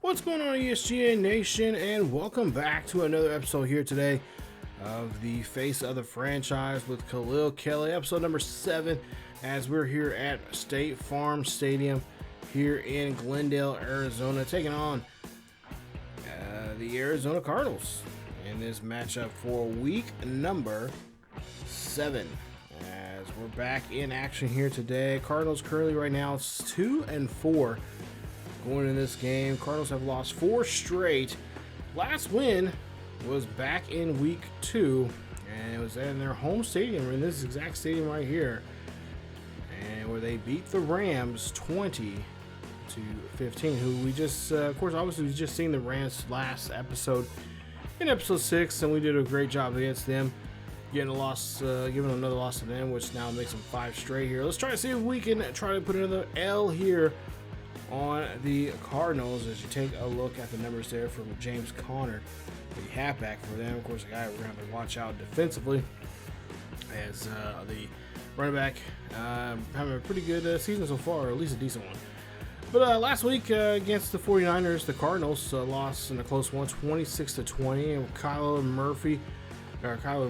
What's going on, ESGN Nation, and welcome back to another episode here today of the Face of the Franchise with Khalil, Kelley, episode number 7, as we're here at State Farm Stadium here in Glendale, Arizona, taking on the Arizona Cardinals in this matchup for week number 7. As we're back in action here today, Cardinals currently right now it's 2-4. Going in this game, Cardinals have lost 4 straight. Last win was back in week 2, and it was in their home stadium, in this exact stadium right here, and where they beat the Rams 20-15. Who we just, of course, obviously we just seen the Rams last episode in episode 6, and we did a great job against them, getting a loss, giving another loss to them, which now makes them 5 straight here. Let's try to see if we can try to put another L here on the Cardinals as you take a look at the numbers there from James Conner, the halfback for them. Of course, a guy we're going to have to watch out defensively, as the running back having a pretty good season so far, or at least a decent one. But last week against the 49ers, the Cardinals lost in a close one, 26-20, and Kyler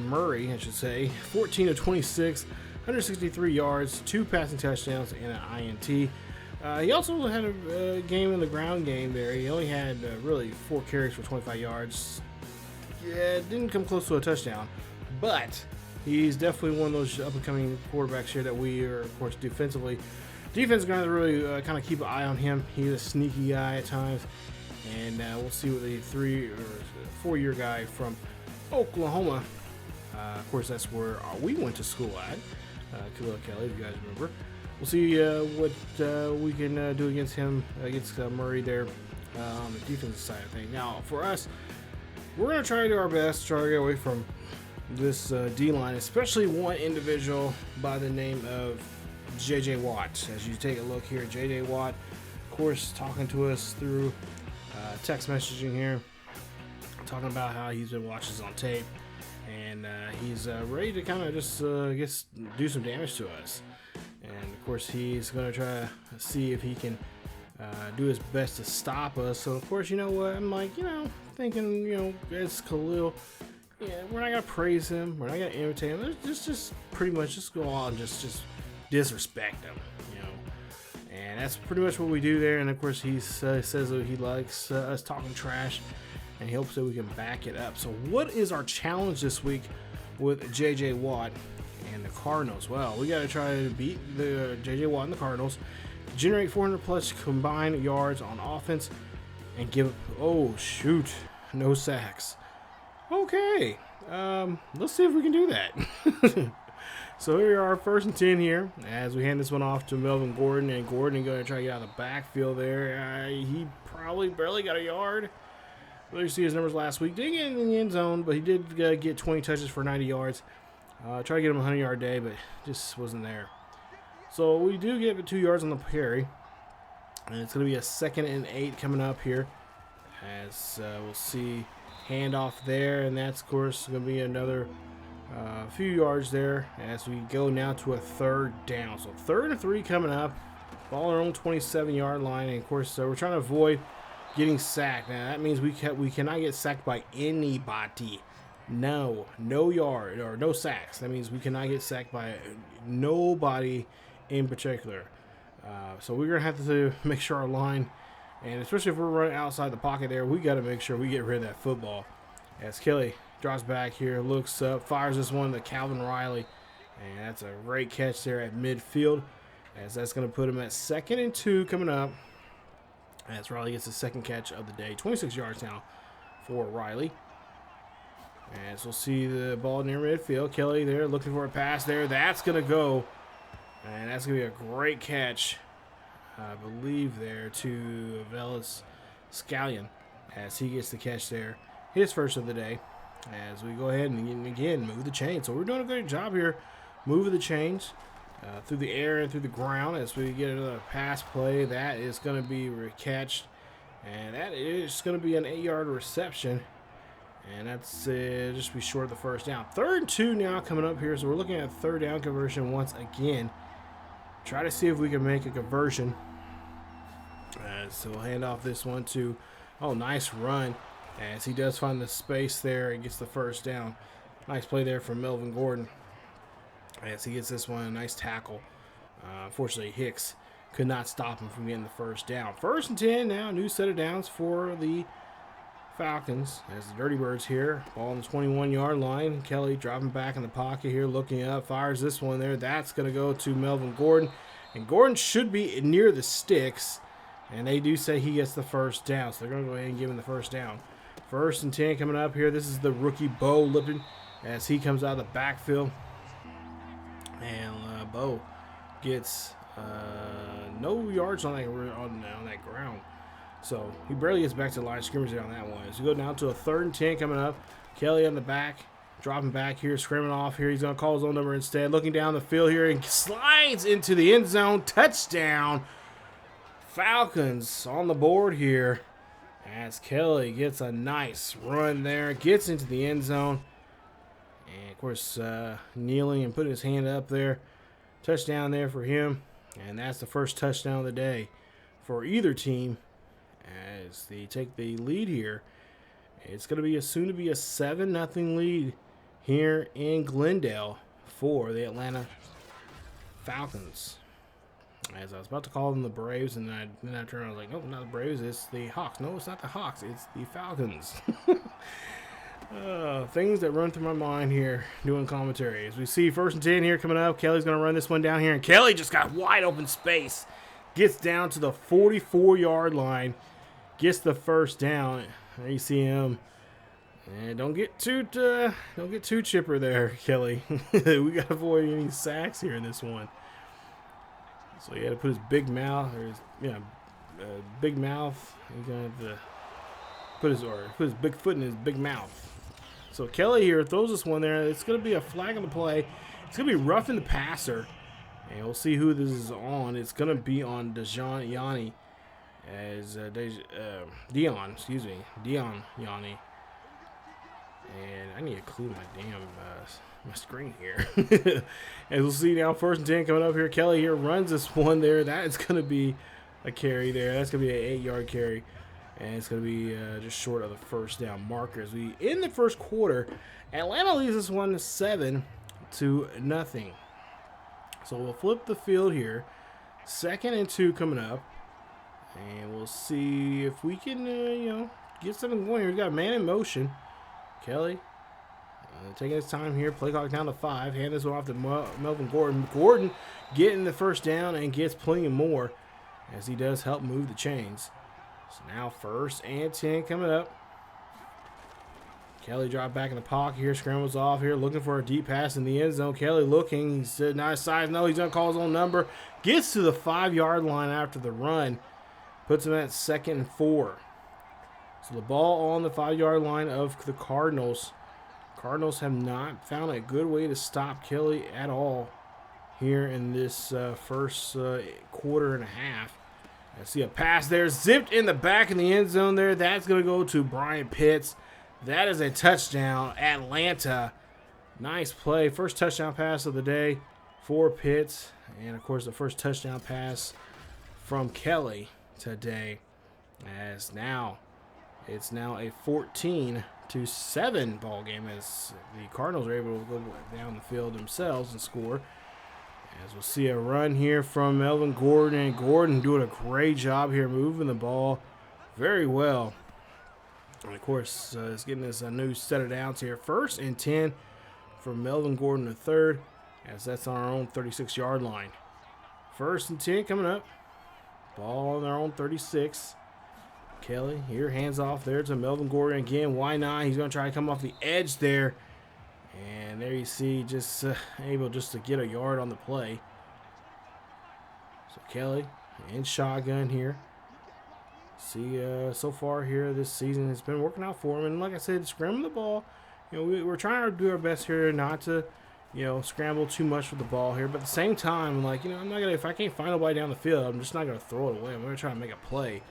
Murray, I should say, 14-26, 163 yards, 2 passing touchdowns, and an INT. He also had a game in the ground game there. He only had really 4 carries for 25 yards. Yeah, didn't come close to a touchdown, but he's definitely one of those up-and-coming quarterbacks here that we are, of course, defensively. Defense is going to really kind of keep an eye on him. He's a sneaky guy at times, and we'll see what the 3 or 4-year guy from Oklahoma. Of course, that's where we went to school at. Khalil, Kelley, if you guys remember. We'll see what we can do against him, against Murray there on the defensive side of things. Now, for us, we're going to try to do our best to try to get away from this D-line, especially one individual by the name of J.J. Watt. As you take a look here, J.J. Watt, of course, talking to us through text messaging here, talking about how he's been watching us on tape, and he's ready to kind of just, do some damage to us. And of course, he's going to try to see if he can do his best to stop us. So, of course, you know what? I'm like, thinking, it's Khalil. Yeah, we're not going to praise him. We're not going to imitate him. Just pretty much just go on and just disrespect him, And that's pretty much what we do there. And, of course, he says that he likes us talking trash, and he hopes that we can back it up. So, what is our challenge this week with J.J. Watt and the Cardinals? Well, we got to try to beat the J.J. Watt and the Cardinals, generate 400 plus combined yards on offense, and give, no sacks. Okay, let's see if we can do that. So here are our 1st and 10 here, as we hand this one off to Melvin Gordon, and Gordon going to try to get out of the backfield there. He probably barely got a yard. Well, you see his numbers last week. Didn't get in the end zone, but he did get 20 touches for 90 yards. Try to get him a 100-yard day, but just wasn't there. So we do get 2 yards on the carry, and it's going to be a 2nd and 8 coming up here, as we'll see handoff there, and that's, of course, going to be another few yards there as we go now to a 3rd down. So 3rd and 3 coming up, ball on our own 27-yard line, and, of course, we're trying to avoid getting sacked. Now, that means we cannot get sacked by anybody. No yard or no sacks. That means we cannot get sacked by nobody in particular. So we're going to have to make sure our line, and especially if we're running outside the pocket there, we got to make sure we get rid of that football. As Kelley drops back here, looks up, fires this one to Calvin Riley, and that's a great catch there at midfield, as that's going to put him at 2nd and 2 coming up, as Riley gets the 2nd catch of the day. 26 yards now for Riley. As we'll see the ball near midfield. Kelley there looking for a pass there. That's going to go. And that's going to be a great catch, I believe, there to Velas Scallion, as he gets the catch there. His first of the day. As we go ahead and again move the chain. So we're doing a good job here moving the chains through the air and through the ground as we get another pass play. That is going to be catched. And that is going to be an 8-yard reception. And that's just be short of the 1st down. 3rd and 2 now coming up here. So we're looking at a 3rd down conversion once again. Try to see if we can make a conversion. So we'll hand off this one to Oh, nice run as he does find the space there and gets the first down. Nice play there from Melvin Gordon as he gets this one. A nice tackle. Unfortunately, Hicks could not stop him from getting the first down. 1st and 10 now. New set of downs for the Falcons as the Dirty Birds here. Ball on the 21-yard line. Kelley dropping back in the pocket here, looking up. Fires this one there. That's going to go to Melvin Gordon. And Gordon should be near the sticks. And they do say he gets the first down. So they're going to go ahead and give him the first down. 1st and 10 coming up here. This is the rookie Bo Lippin as he comes out of the backfield. And Bo gets no yards on that ground. So he barely gets back to the line of scrimmage on that one. As we go down to a 3rd and 10 coming up. Kelley on the back, dropping back here, screaming off here. He's going to call his own number instead. Looking down the field here and slides into the end zone. Touchdown. Falcons on the board here as Kelley gets a nice run there. Gets into the end zone. And, of course, kneeling and putting his hand up there. Touchdown there for him. And that's the first touchdown of the day for either team as they take the lead here. It's going to be soon to be a 7-0 lead here in Glendale for the Atlanta Falcons. As I was about to call them the Braves, and then I turned, I was like, nope, not the Braves, it's the Hawks. No, it's not the Hawks, it's the Falcons. Things that run through my mind here doing commentary. As we see 1st and 10 here coming up, Kelley's going to run this one down here, and Kelley just got wide open space. Gets down to the 44-yard line, gets the first down. There you see him. And don't get too chipper there, Kelley. We got to avoid any sacks here in this one. So he had to put his big mouth, big mouth. He's gonna have to put his big foot in his big mouth. So Kelley here throws this one there. It's gonna be a flag on the play. It's gonna be roughing the passer, and we'll see who this is on. It's gonna be on Dion Yanni, as Dion Yanni. And I need to clue my damn my screen here. And we'll see now 1st and 10 coming up here. Kelley here runs this one there. That is going to be a carry there. That's going to be an 8-yard carry. And it's going to be just short of the first down marker. As we in the first quarter, Atlanta leads this one 7-0. So we'll flip the field here. 2nd and 2 coming up. And we'll see if we can get something going here. We got a man in motion. Kelley taking his time here. Play clock down to 5. Hand this one off to Melvin Gordon. Gordon getting the first down and gets plenty more as he does help move the chains. So now 1st and 10 coming up. Kelley dropped back in the pocket here. Scrambles off here. Looking for a deep pass in the end zone. Kelley looking. He said, nice size. No, he's going to call his own number. Gets to the 5-yard line after the run. Puts him at 2nd and 4. So the ball on the 5-yard line of the Cardinals. Cardinals have not found a good way to stop Kelley at all here in this first quarter and a half. I see a pass there, zipped in the back in the end zone there. That's going to go to Brian Pitts. That is a touchdown, Atlanta. Nice play. First touchdown pass of the day for Pitts. And, of course, the first touchdown pass from Kelley today. As now, it's now a 14-7 ball game as the Cardinals are able to go down the field themselves and score. As we'll see a run here from Melvin Gordon, and Gordon doing a great job here moving the ball very well. And, of course, it's getting us a new set of downs here. 1st and 10 for Melvin Gordon III, as that's on our own 36-yard line. 1st and 10 coming up. Ball on their own 36. Kelley here, hands off there to Melvin Gordon again. Why not? He's going to try to come off the edge there. And there you see, just able just to get a yard on the play. So Kelley in shotgun here. See, so far here this season, it's been working out for him. And like I said, scrambling the ball. We're trying to do our best here not to, scramble too much with the ball here. But at the same time, I'm not gonna. If I can't find nobody down the field, I'm just not gonna throw it away. I'm gonna try to make a play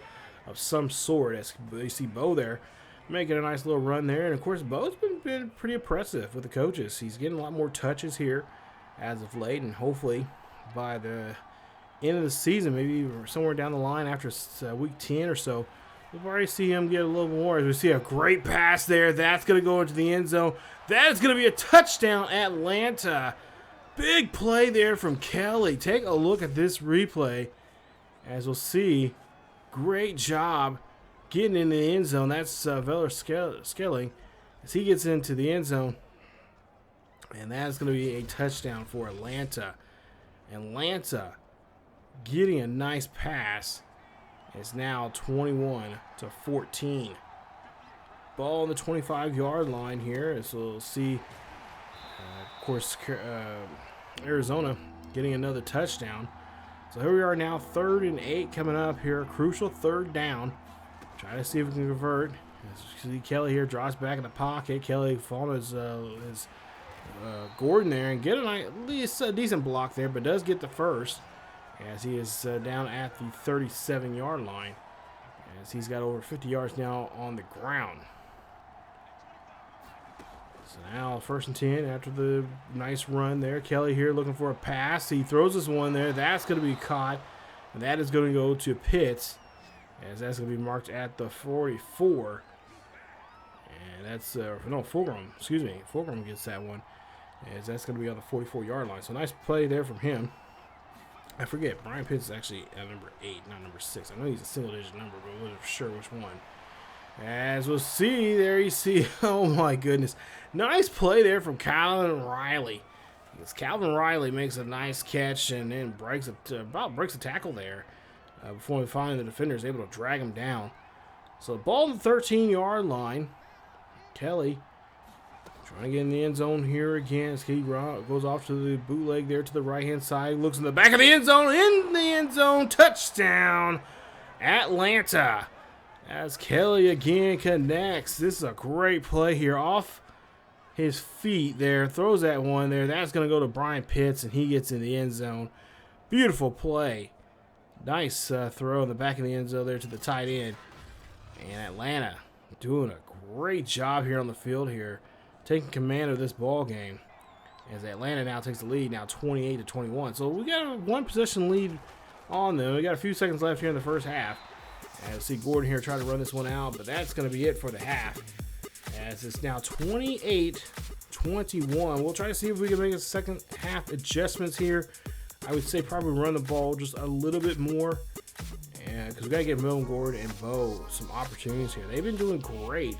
of some sort. As you see Bo there making a nice little run there. And of course, Bo's been pretty impressive with the coaches. He's getting a lot more touches here as of late, and hopefully by the end of the season, maybe somewhere down the line after week 10 or so, We'll already see him get a little more. As we see a great pass there. That's going to go into the end zone. That is going to be a touchdown, Atlanta. Big play there from Kelley. Take a look at this replay. As we'll see, great job getting in the end zone. That's Veller Skelling as he gets into the end zone. And that's going to be a touchdown for Atlanta. Atlanta getting a nice pass. It's now 21-14. Ball on the 25-yard line here. As we'll see, of course, Arizona getting another touchdown. So here we are now, 3rd and 8 coming up here. Crucial 3rd down. Try to see if we can convert. As you see, Kelley here drops back in the pocket. Kelley following his Gordon there and get at least a decent block there, but does get the first as he is down at the 37-yard line as he's got over 50 yards now on the ground. So now 1st and 10 after the nice run there. Kelley here looking for a pass. He throws this one there. That's going to be caught. And that is going to go to Pitts as that's going to be marked at the 44. And that's, no, Fulgham. Excuse me. Fulgham gets that one as that's going to be on the 44-yard line. So nice play there from him. I forget. Brian Pitts is actually at number 8, not number 6. I know he's a single-digit number, but I wasn't sure which one. As we'll see, there you see, oh my goodness. Nice play there from Calvin Riley. As Calvin Riley makes a nice catch and then breaks a tackle there before we find the defender is able to drag him down. So the ball on the 13-yard line. Kelley trying to get in the end zone here again as he goes off to the bootleg there to the right-hand side. Looks in the back of the end zone, touchdown, Atlanta. As Kelley again connects. This is a great play here. Off his feet there. Throws that one there. That's going to go to Brian Pitts, and he gets in the end zone. Beautiful play. Nice throw in the back of the end zone there to the tight end. And Atlanta doing a great job here on the field here. Taking command of this ball game. As Atlanta now takes the lead, now 28-21. So we got a 1-possession lead on them. We got a few seconds left here in the first half. As see Gordon here try to run this one out, but that's going to be it for the half. As it's now 28-21. We'll try to see if we can make a second half adjustments here. I would say probably run the ball just a little bit more. And because we got to get Melvin Gordon and Bo some opportunities here. They've been doing great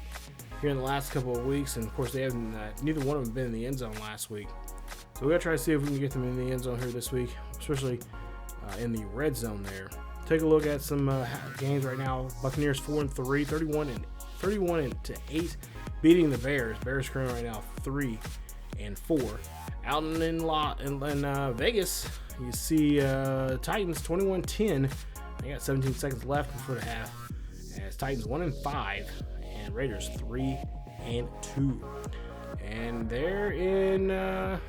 here in the last couple of weeks. And of course, they haven't, neither one of them been in the end zone last week. So we got to try to see if we can get them in the end zone here this week, especially in the red zone there. Take a look at some games right now. Buccaneers 4-3, 31-8, beating the Bears. Bears currently right now 3-4. Out in Vegas, you see Titans 21-10. They got 17 seconds left before the half. As Titans 1-5 and Raiders 3-2. And they're in. Well,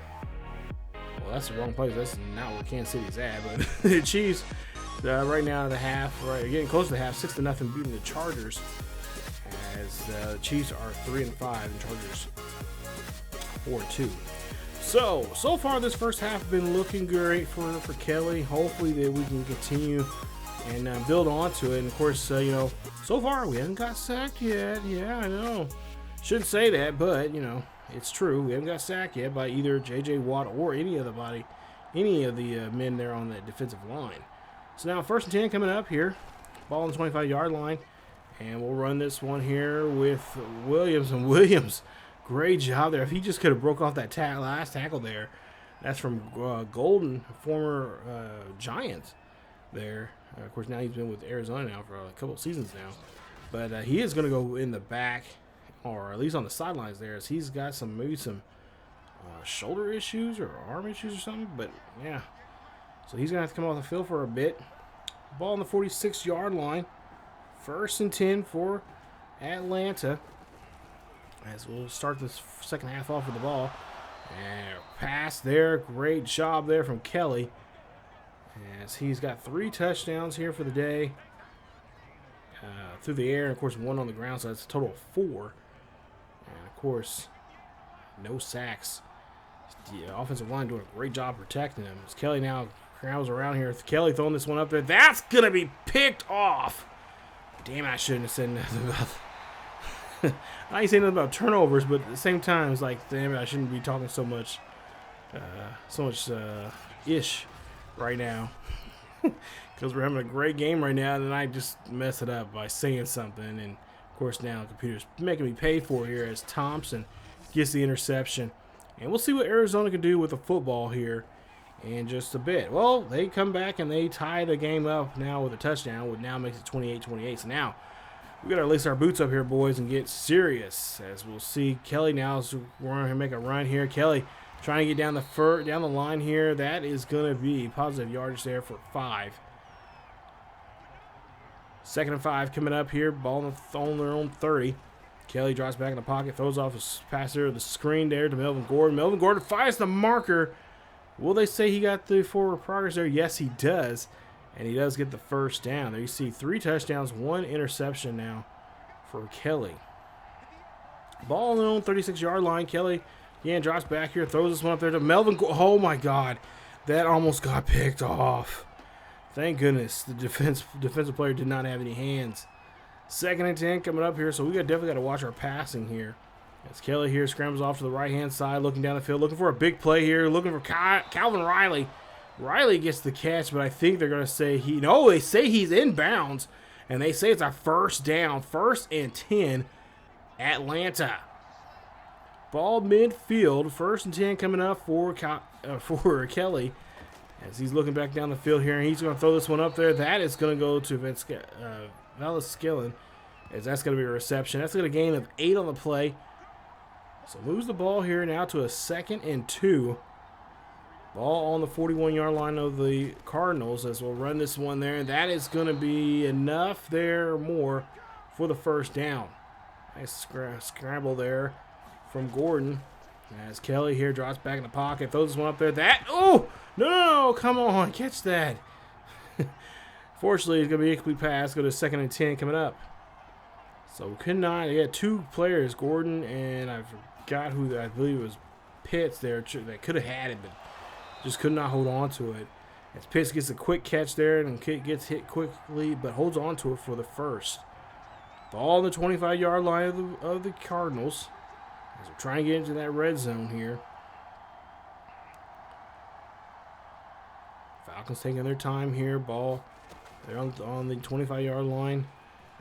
that's the wrong place. That's not where Kansas City's at. But the Chiefs. Right now, the half, getting close to the half, 6-0, beating the Chargers. As the Chiefs are 3-5 and Chargers 4-2. So far this first half been looking great for Kelley. Hopefully that we can continue and build onto it. And of course, so far we haven't got sacked yet. Yeah, I know. Shouldn't say that, but it's true. We haven't got sacked yet by either J.J. Watt or any of the men there on the defensive line. So now 1st and 10 coming up here. Ball on the 25-yard line. And we'll run this one here with Williams. And Williams, great job there. If he just could have broke off that last tackle there. That's from Golden, former Giant there. Of course, now he's been with Arizona now for a couple of seasons now. But he is going to go in the back, or at least on the sidelines there, as he's got maybe some shoulder issues or arm issues or something. But, yeah. So he's going to have to come off the field for a bit. Ball on the 46-yard line. 1st and 10 for Atlanta. As we'll start this second half off with the ball. And pass there. Great job there from Kelley. As he's got 3 touchdowns here for the day. Through the air. And, of course, 1 on the ground. So that's a total of 4. And, of course, no sacks. The offensive line doing a great job protecting him. As Kelley now crowds around here. Kelley throwing this one up there. That's going to be picked off Damn, I shouldn't have said nothing about I ain't saying nothing about turnovers, but at the same time, it's like, damn it, I shouldn't be talking so much ish right now. Because we're having a great game right now, and then I just mess it up by saying something. And, of course, now the computer's making me pay for it here as Thompson gets the interception. And we'll see what Arizona can do with the football here in just a bit. Well, they come back and they tie the game up now with a touchdown, which now makes it 28-28. So now we got to lace our boots up here, boys, and get serious. As we'll see Kelley now is going to make a run here. Kelley trying to get down the line here. That is going to be positive yardage there for 5. 2nd and 5 coming up here. Ball on their own 30. Kelley drops back in the pocket, throws off his pass there, the screen there to Melvin Gordon. Melvin Gordon fires the marker. Will they say he got the forward progress there? Yes, he does. And he does get the first down. There you see 3 touchdowns, 1 interception now for Kelley. Ball on their own 36-yard line. Kelley again drops back here, throws this one up there to Melvin. Oh, my God. That almost got picked off. Thank goodness the defensive player did not have any hands. 2nd and 10 coming up here, so we definitely got to watch our passing here. As Kelley here scrambles off to the right-hand side, looking down the field, looking for a big play here, looking for Calvin Riley. Riley gets the catch, but I think they're going to say they say he's inbounds, and they say it's a first down, 1st and 10, Atlanta. Ball midfield, 1st and 10 coming up for Kelley. As he's looking back down the field here, and he's going to throw this one up there. That is going to go to Valles-Skillen, as that's going to be a reception. That's going to gain of 8 on the play. So moves the ball here now to a 2nd and 2. Ball on the 41-yard line of the Cardinals as we'll run this one there. And that is going to be enough there or more for the first down. Nice scramble there from Gordon. As Kelley here drops back in the pocket, throws this one up there. No, come on, catch that. Fortunately, it's going to be a complete pass. Go to 2nd and 10 coming up. So we could not. He had 2 players, Gordon and I forgot who I believe it was Pitts there that could have had it, but just could not hold on to it. As Pitts gets a quick catch there and gets hit quickly, but holds on to it for the first. Ball on the 25-yard line of the Cardinals. As we're trying to get into that red zone here. Falcons taking their time here. Ball they're on the 25-yard line.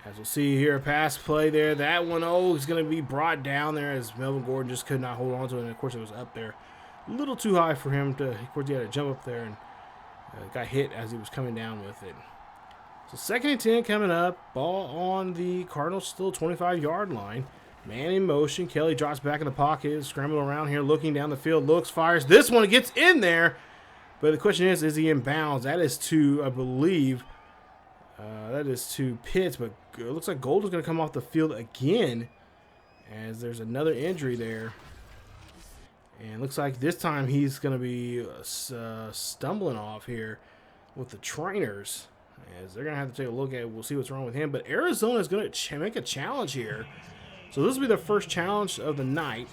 As we'll see here, a pass play there. That one, is going to be brought down there as Melvin Gordon just could not hold on to it. And, of course, it was up there. A little too high for him to, of course, he had to jump up there and got hit as he was coming down with it. So 2nd and 10 coming up. Ball on the Cardinals, still 25-yard line. Man in motion. Kelley drops back in the pocket, scrambling around here, looking down the field, looks, fires. This one gets in there. But the question is he in bounds? That is to, I believe, that is to Pitts, but it looks like Golden's going to come off the field again as there's another injury there. And it looks like this time he's going to be stumbling off here with the trainers as they're going to have to take a look at it. We'll see what's wrong with him. But Arizona is going to make a challenge here. So this will be the first challenge of the night.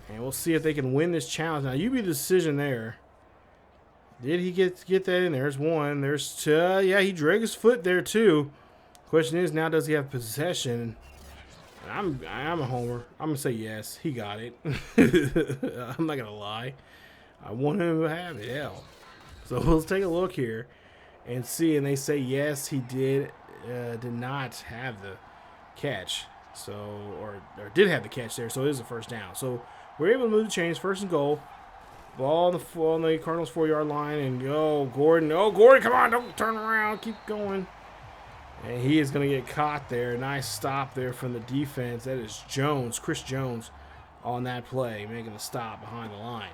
And we'll see if they can win this challenge. Now, you be the decision there. Did he get that in? There's 1. There's 2. Yeah, he dragged his foot there too. Question is now, does he have possession? And I'm a homer. I'm gonna say yes. He got it. I'm not gonna lie. I want him to have it. Hell. So let's take a look here and see. And they say yes, he did not have the catch. So or did have the catch there. So it is a first down. So we're able to move the chains. 1st and goal. Ball on the Cardinals 4-yard line, and Gordon, come on, don't turn around, keep going. And he is going to get caught there. Nice stop there from the defense. That is Chris Jones on that play, making the stop behind the line.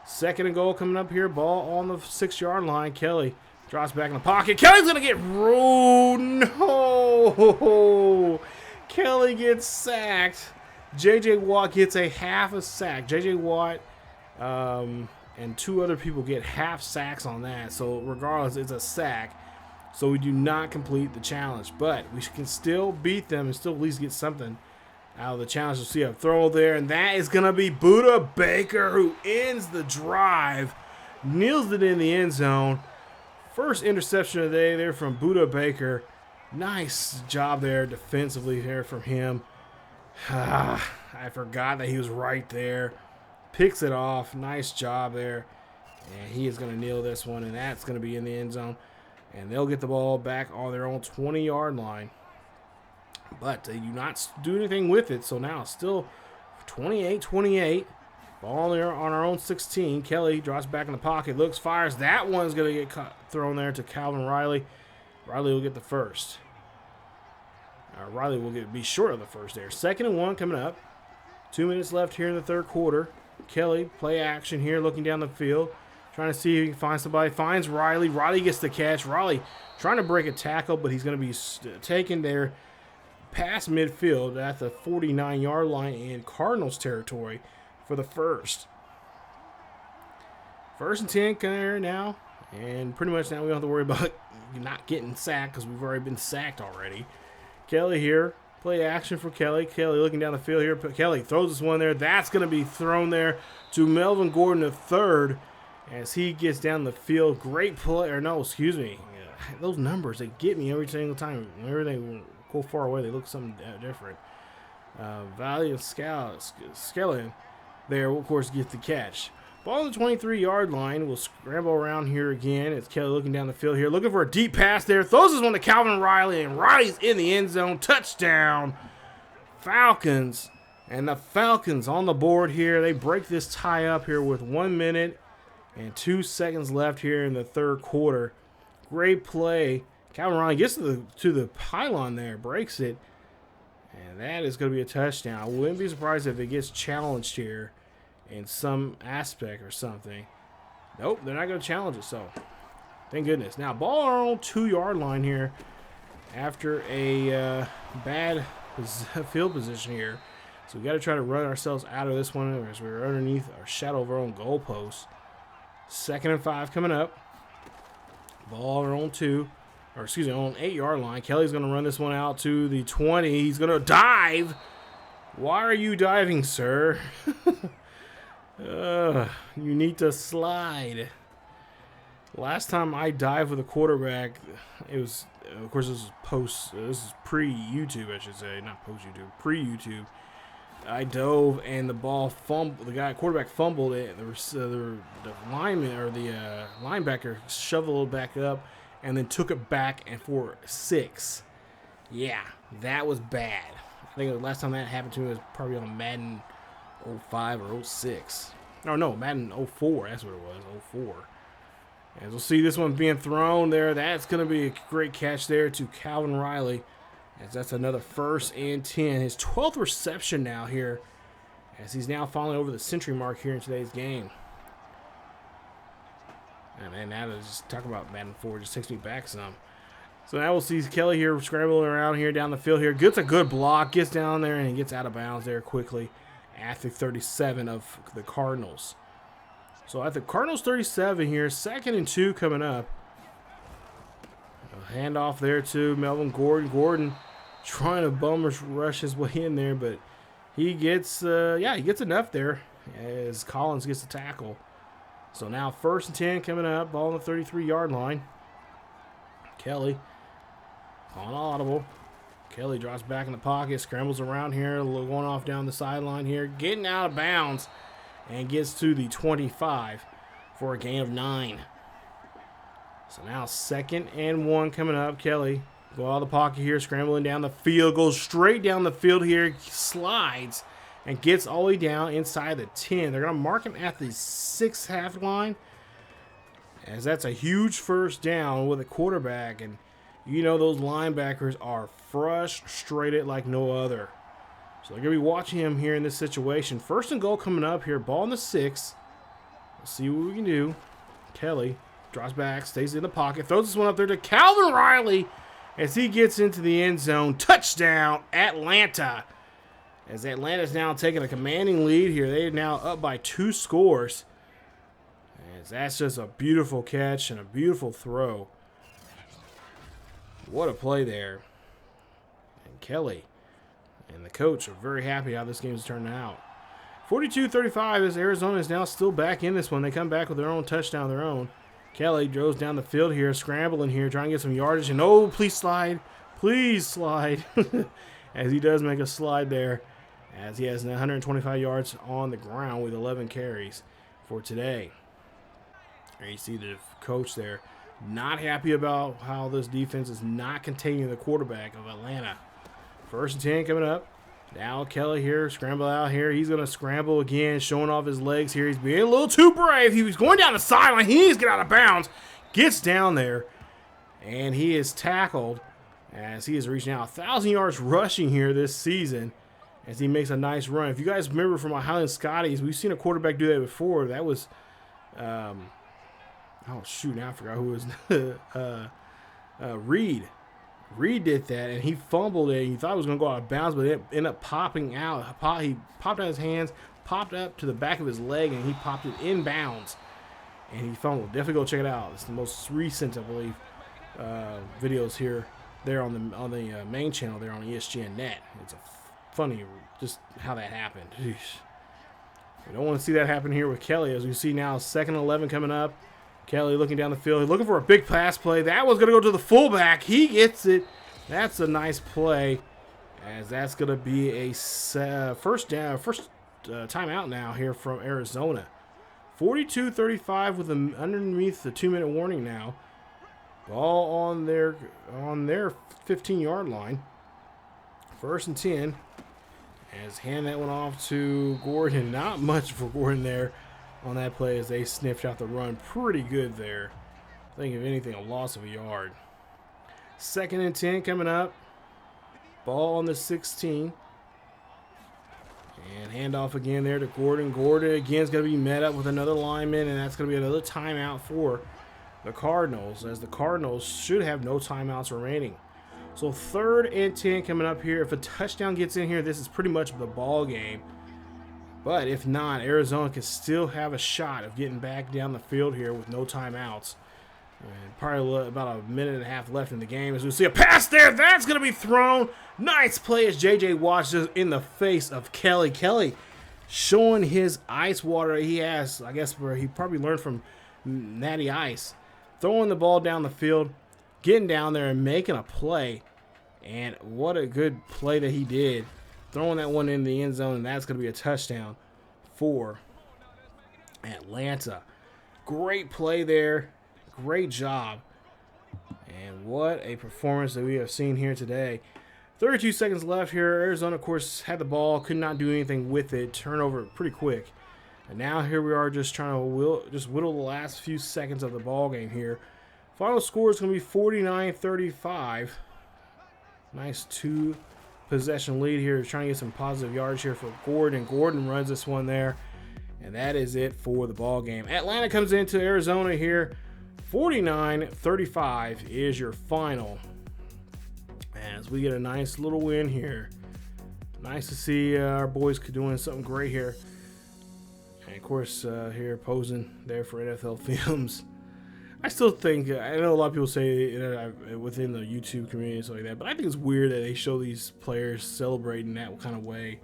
2nd and goal coming up here. Ball on the 6-yard line. Kelley drops back in the pocket. Kelley's going to get rolled. No! Kelley gets sacked. J.J. Watt gets a half a sack. J.J. Watt and 2 other people get half sacks on that. So regardless, it's a sack. So we do not complete the challenge. But we can still beat them and still at least get something out of the challenge. You'll see a throw there. And that is going to be Budda Baker, who ends the drive. Kneels it in the end zone. First interception of the day there from Budda Baker. Nice job there defensively here from him. I forgot that he was right there. Picks it off. Nice job there. And he is going to kneel this one, and that's going to be in the end zone. And they'll get the ball back on their own 20-yard line. But they do not do anything with it. So now still 28-28. Ball there on our own 16. Kelley drops back in the pocket. Looks, fires. That one's going to get thrown there to Calvin Riley. Riley will get the first. Riley will be short of the first there. 2nd and 1 coming up. 2 minutes left here in the third quarter. Kelley, play action here, looking down the field. Trying to see if he can find somebody. Finds Riley. Riley gets the catch. Riley trying to break a tackle, but he's going to be taken there past midfield at the 49-yard line in Cardinals territory for the first. 1st and 10 there now. And pretty much now we don't have to worry about not getting sacked because we've already been sacked already. Kelley here. Play action for Kelley. Kelley looking down the field here. Kelley throws this one there. That's going to be thrown there to Melvin Gordon III as he gets down the field. Great play. Or no, excuse me. Those numbers, they get me every single time. Whenever they go far away, they look something different. Valiant Skellin there, of course, gets the catch. Ball on the 23-yard line. We'll scramble around here again. It's Kelley looking down the field here. Looking for a deep pass there. Throws this one to Calvin Riley. And Riley's in the end zone. Touchdown. Falcons. And the Falcons on the board here. They break this tie up here with 1 minute and 2 seconds left here in the third quarter. Great play. Calvin Riley gets to the pylon there. Breaks it. And that is going to be a touchdown. I wouldn't be surprised if it gets challenged here in some aspect or something. Nope, they're not going to challenge it, so thank goodness. Now, ball on our own 2-yard line here after a bad field position here. So we got to try to run ourselves out of this one as we're underneath our shadow of our own goalpost. 2nd and 5 coming up. Ball on our own 8-yard line. Kelley's going to run this one out to the 20. He's going to dive. Why are you diving, sir? You need to slide. Last time I dived with a quarterback, it was, of course, this is pre-YouTube, I should say, not post-YouTube, pre-YouTube. I dove and the ball fumbled. The quarterback fumbled it. The lineman or the linebacker shoveled it back up and then took it back and for 6. Yeah, that was bad. I think the last time that happened to me was probably on Madden 05 or 06. No, Madden 04. That's what it was, 04. As we'll see this one being thrown there. That's going to be a great catch there to Calvin Riley. As that's another 1st and 10. His 12th reception now here. As he's now falling over the century mark here in today's game. And man, now to just talk about Madden 4 just takes me back some. So now we'll see Kelley here scrambling around here down the field here. Gets a good block, gets down there, and he gets out of bounds there quickly at the 37 of the Cardinals. So at the Cardinals 37 here, 2nd and 2 coming up. A handoff there to Melvin Gordon. Gordon trying to bum rush his way in there, but he gets, he gets enough there as Collins gets the tackle. So now 1st and 10 coming up, ball on the 33-yard line. Kelley on audible. Kelley drops back in the pocket, scrambles around here, going off down the sideline here, getting out of bounds, and gets to the 25 for a gain of 9. So now 2nd and 1 coming up. Kelley go out of the pocket here, scrambling down the field, goes straight down the field here, slides, and gets all the way down inside the 10. They're going to mark him at the 6-half line, as that's a huge first down with a quarterback, and you know those linebackers are frustrated like no other. So they're going to be watching him here in this situation. 1st and goal coming up here, ball in the 6. Let's see what we can do. Kelley drops back, stays in the pocket, throws this one up there to Calvin Riley as he gets into the end zone. Touchdown, Atlanta. As Atlanta's now taking a commanding lead here. They are now up by 2 scores. As that's just a beautiful catch and a beautiful throw. What a play there. And Kelley and the coach are very happy how this game is turning out. 42-35 as Arizona is now still back in this one. They come back with their own touchdown of their own. Kelley goes down the field here, scrambling here, trying to get some yardage. And oh, please slide. Please slide. As he does make a slide there, as he has 125 yards on the ground with 11 carries for today. And you see the coach there not happy about how this defense is not containing the quarterback of Atlanta. 1st and 10 coming up. Now Kelley here, scramble out here. He's going to scramble again, showing off his legs here. He's being a little too brave. He was going down the sideline. He needs to get out of bounds. Gets down there, and he is tackled as he is reaching out 1,000 yards rushing here this season as he makes a nice run. If you guys remember from our Highland Scotties, we've seen a quarterback do that before. That was, oh shoot, now I forgot who it was. Reed. Reed did that, and he fumbled it. He thought it was going to go out of bounds, but it ended up popping out. He popped out his hands, popped up to the back of his leg, and he popped it in bounds. And he fumbled. Definitely go check it out. It's the most recent, I believe, videos here. There on the main channel there on ESGNet. It's funny just how that happened. Jeez. We don't want to see that happen here with Kelley. As we see now, 2nd and 11 coming up. Kelley looking down the field. He's looking for a big pass play. That was going to go to the fullback. He gets it. That's a nice play, as that's going to be a first timeout now here from Arizona. 42-35 with them underneath the 2-minute warning now. Ball on their 15-yard line. 1st and 10. As hand that one off to Gordon. Not much for Gordon there on that play as they sniffed out the run pretty good there. I think if anything, a loss of a yard. 2nd and 10 coming up. Ball on the 16. And handoff again there to Gordon. Gordon again is going to be met up with another lineman, and that's going to be another timeout for the Cardinals, as the Cardinals should have no timeouts remaining. So 3rd and 10 coming up here. If a touchdown gets in here, this is pretty much the ball game. But if not, Arizona can still have a shot of getting back down the field here with no timeouts. And probably about a minute and a half left in the game as we see a pass there. That's going to be thrown. Nice play as J.J. Watt just in the face of Kelley. Kelley showing his ice water he has, I guess, where he probably learned from Natty Ice. Throwing the ball down the field, getting down there and making a play. And what a good play that he did. Throwing that one in the end zone, and that's going to be a touchdown for Atlanta. Great play there. Great job. And what a performance that we have seen here today. 32 seconds left here. Arizona, of course, had the ball, could not do anything with it. Turnover pretty quick. And now here we are just trying to whittle the last few seconds of the ball game here. Final score is going to be 49-35. Nice 2-possession lead here. Trying to get some positive yards here for Gordon. Gordon runs this one there. And that is it for the ball game. Atlanta comes into Arizona here. 49-35 is your final. As we get a nice little win here. Nice to see our boys doing something great here. And of course, here posing there for NFL Films. I still think, I know a lot of people say within the YouTube community and stuff like that, but I think it's weird that they show these players celebrating that kind of way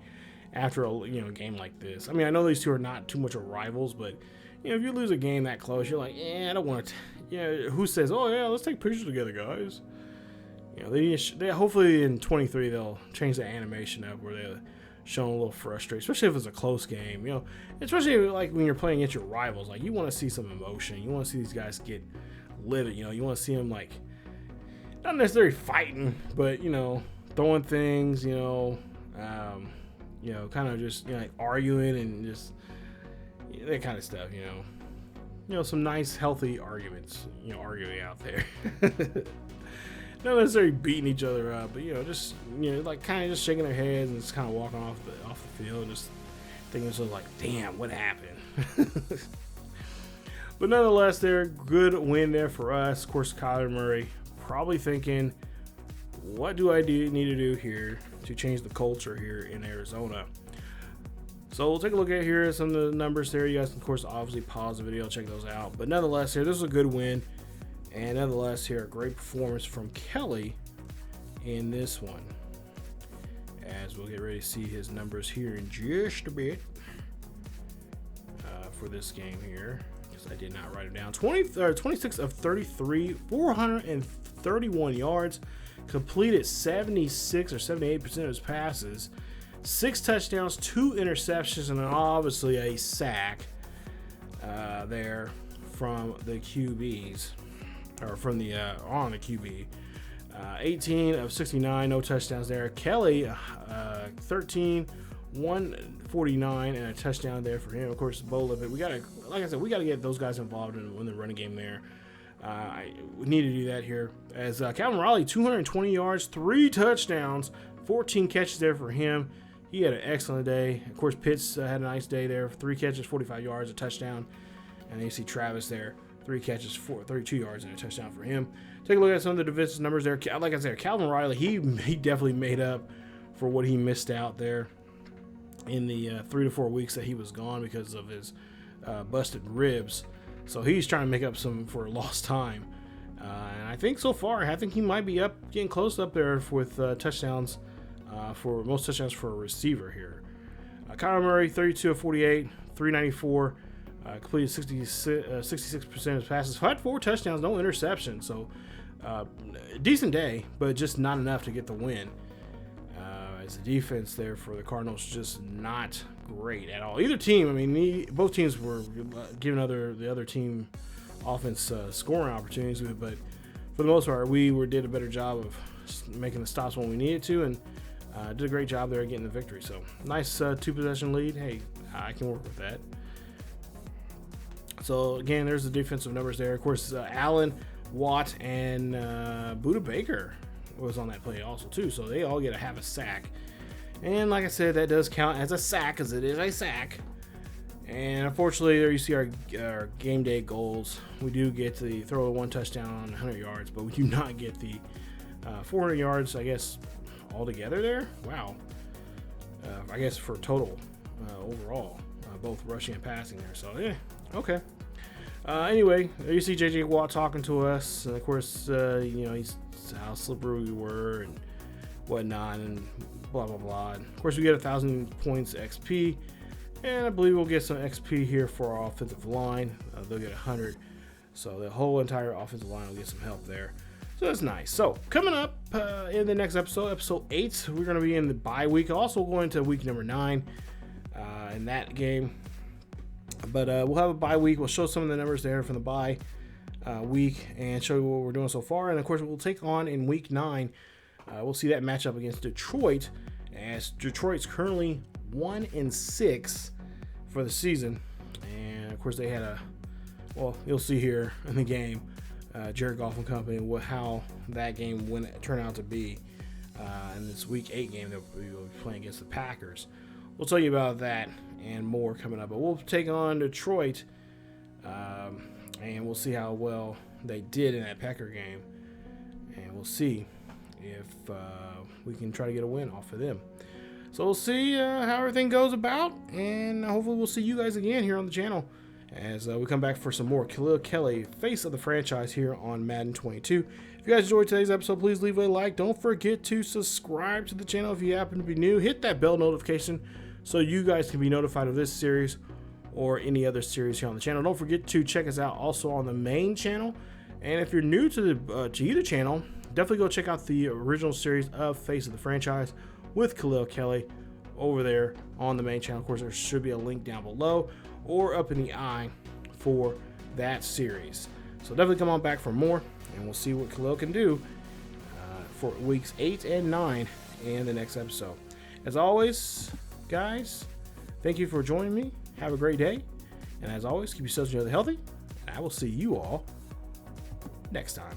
after a game like this. I mean, I know these two are not too much of rivals, but if you lose a game that close, you're like, I don't want to. Who says, oh yeah, let's take pictures together, guys? They hopefully in 23 they'll change the animation up where they're showing a little frustration, especially if it's a close game. Especially like when you're playing against your rivals, like you want to see some emotion. You want to see these guys get livid. You want to see them like not necessarily fighting, but throwing things. Kind of just like arguing and just that kind of stuff. Some nice healthy arguments. Arguing out there. Not necessarily beating each other up, but just like kind of just shaking their heads and just kind of walking off the field, and just thinking so like, damn, what happened? But nonetheless, there, good win there for us. Of course, Kyler Murray probably thinking, what do I need to do here to change the culture here in Arizona? So we'll take a look at here some of the numbers there. You guys can, of course, obviously pause the video, check those out. But nonetheless, here, this is a good win. And nonetheless, here, a great performance from Kelley in this one. As we'll get ready to see his numbers here in just a bit for this game here. Because I did not write it down. 26 of 33, 431 yards, completed 76 or 78% of his passes, 6 touchdowns, 2 interceptions, and obviously a sack there from the QBs, or from the on the QB. 18 of 69, no touchdowns there. Kelley, 13, 149, and a touchdown there for him. Of course, Bo Lippett. We gotta, like I said, we gotta get those guys involved in the running game there. We need to do that here. As Calvin Riley, 220 yards, 3 touchdowns, 14 catches there for him. He had an excellent day. Of course, Pitts had a nice day there. 3 catches, 45 yards, a touchdown. And then you see Travis there, 3 catches, 32 yards, and a touchdown for him. Take a look at some of the defensive numbers there. Like I said, Calvin Riley, he definitely made up for what he missed out there in the 3 to 4 weeks that he was gone because of his busted ribs. So he's trying to make up some for lost time. And I think so far, I think he might be getting close up there with touchdowns, for most touchdowns for a receiver here. Kyler Murray, 32 of 48, 394. Completed 66% of his passes. Had 4 touchdowns, no interception. So, decent day, but just not enough to get the win. As the defense there for the Cardinals just not great at all. Either team, I mean, both teams were giving the other team offense scoring opportunities, but for the most part, we did a better job of making the stops when we needed to, and did a great job there getting the victory. So, nice 2-possession lead. Hey, I can work with that. So again, there's the defensive numbers there. Of course, Allen, Watt, and Budda Baker was on that play also too. So they all get to have a sack. And like I said, that does count as a sack, as it is a sack. And unfortunately, there you see our game day goals. We do get the throw 1 touchdown on 100 yards, but we do not get the 400 yards, I guess, altogether there. Wow. I guess for total overall, both rushing and passing there. So yeah, okay. Anyway, you see JJ Watt talking to us, and of course, he's how slippery we were and whatnot, and blah blah blah. And of course, we get 1,000 points XP, and I believe we'll get some XP here for our offensive line. They'll get 100, so the whole entire offensive line will get some help there. So that's nice. So coming up in the next episode 8, we're going to be in the bye week. Also going to week number 9 in that game. But we'll have a bye week. We'll show some of the numbers there from the bye week and show you what we're doing so far. And of course, we'll take on in week 9. We'll see that matchup against Detroit, as Detroit's currently 1-6 for the season. And of course, they had you'll see here in the game, Jared Goff and company, how that game turned out to be in this week 8 game that we will be playing against the Packers. We'll tell you about that and more coming up. But we'll take on Detroit, and we'll see how well they did in that Packer game. And we'll see if we can try to get a win off of them. So we'll see how everything goes about, and hopefully we'll see you guys again here on the channel as we come back for some more Khalil Kelley, face of the franchise, here on Madden 22. If you guys enjoyed today's episode, please leave a like. Don't forget to subscribe to the channel if you happen to be new. Hit that bell notification so you guys can be notified of this series or any other series here on the channel. Don't forget to check us out also on the main channel. And if you're new to either channel, definitely go check out the original series of Face of the Franchise with Khalil Kelley over there on the main channel. Of course, there should be a link down below or up in the eye for that series. So definitely come on back for more, and we'll see what Khalil can do for weeks 8 and 9 in the next episode. As always, guys, thank you for joining me. Have a great day. And as always, keep yourselves healthy. And I will see you all next time.